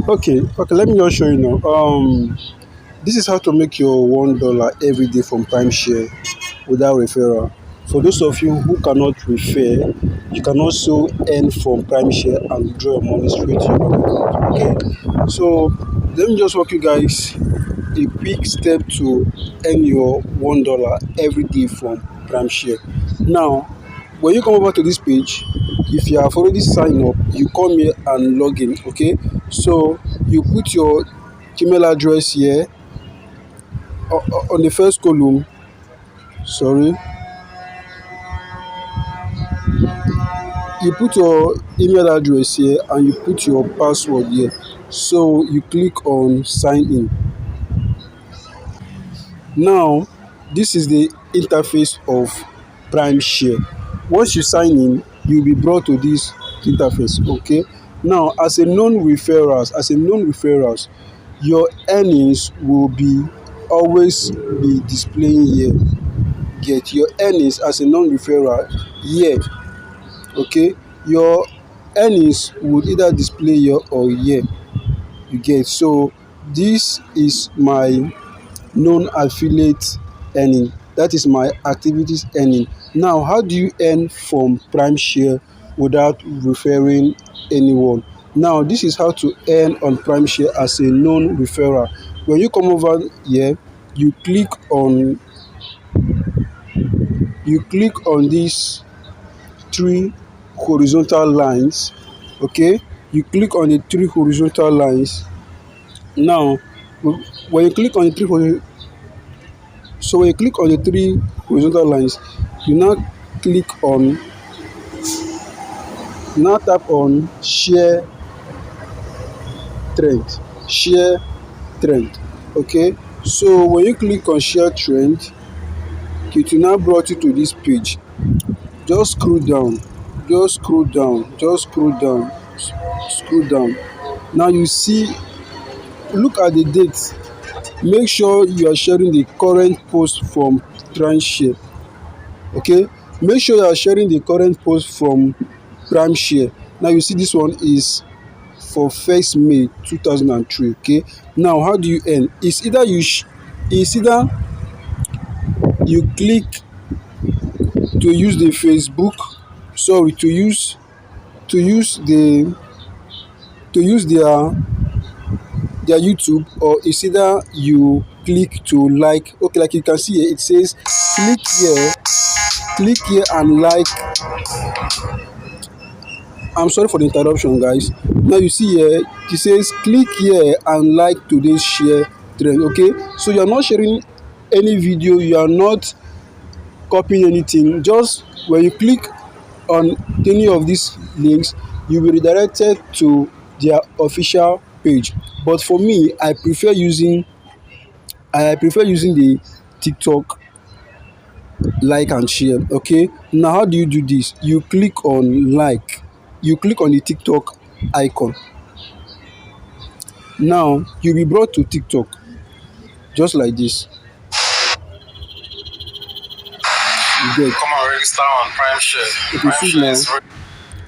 Okay, let me just show you now. This is how to make your $1 every day from Primeshare without referral. For those of you who cannot refer, you can also earn from Primeshare and withdraw your money straight to your bank account. Okay, so let me just walk you guys a quick step to earn your $1 every day from Primeshare. Now, when you come over to this page, if you have already signed up, you come here and log in. Okay, so you put your email address here on the first column. Sorry, you put your email address here and you put your password here. So you click on sign in. Now, this is the interface of Primeshare. Once you sign in, you'll be brought to this interface. Okay, now as a known referrals, your earnings will be always be displaying here. Get your earnings as a non-referral here. Okay, your earnings would either display here or here. You get, so this is my known affiliate earning, that is my activities earning. Now, how do you earn from Primeshare without referring anyone? Now, this is how to earn on Primeshare as a known referral. When you come over here, you click on these three horizontal lines. Okay, you click on the three horizontal lines. Now, when you click on the three horizontal lines, you now click on now tap on trend share trend. Okay, so when you click on share trend, it will now brought you to this page. Just scroll down, scroll down. Now you see, look at the date. Make sure you are sharing the current post from Primeshare. Okay, make sure you are sharing the current post from Primeshare. Now you see this one is for 1st May 2003. Okay, now how do you earn? It's either you click to use the Facebook, sorry, to use their YouTube, or it's either you click to like. Okay, like you can see here, it says click here and like. I'm sorry for the interruption, guys. Now you see here, it says click here and like today's share trend. Okay, so you are not sharing any video, you are not copying anything. Just when you click on any of these links, you'll be redirected to their official page. But for me, I prefer using the TikTok like and share. Okay, now how do you do this? You click on like, you click on the TikTok icon. Now you'll be brought to TikTok just like this. You get. Come on, register on Primeshare. Okay, see Primeshare now. is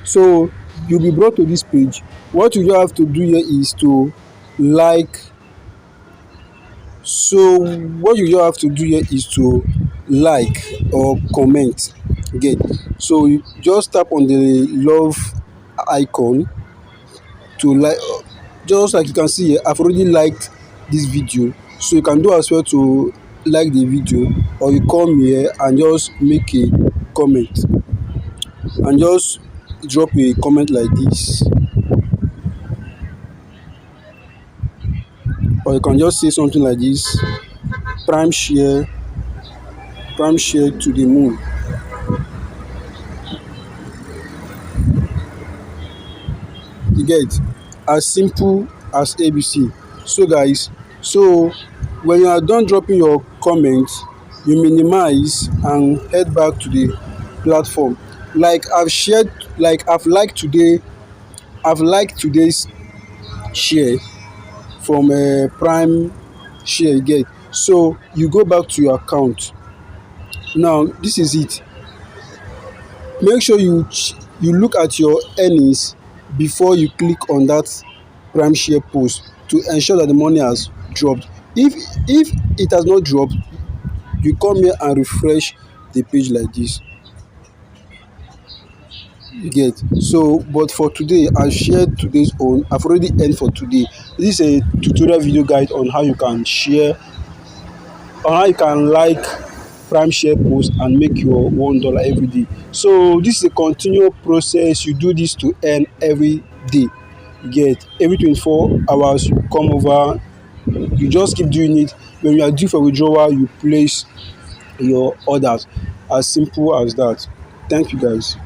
So you'll be brought to this page. What you have to do here is to like. So what you have to do here is to like or comment. Get. So you just tap on the love icon to like. Just like you can see here, I've already liked this video, so you can do as well to like the video, or you come here and just make a comment and just drop a comment like this, or you can just say something like this: prime share to the moon. You get, as simple as ABC. So guys, so when you are done dropping your comment, you minimize and head back to the platform. Like I've shared, like I've liked today's share from prime share. You get, so you go back to your account. Now this is it. Make sure you look at your earnings before you click on that Primeshare post to ensure that the money has dropped. If it has not dropped, you come here and refresh the page like this. You get. So but for today I shared today's own. I've already earned for today. This is a tutorial video guide on how you can share, on how you can like Primeshare post and make your $1 every day. So this is a continual process. You do this to earn every day. You get. Every 24 hours you come over, you just keep doing it. When you are due for withdrawal, you place your orders. As simple as that. Thank you guys.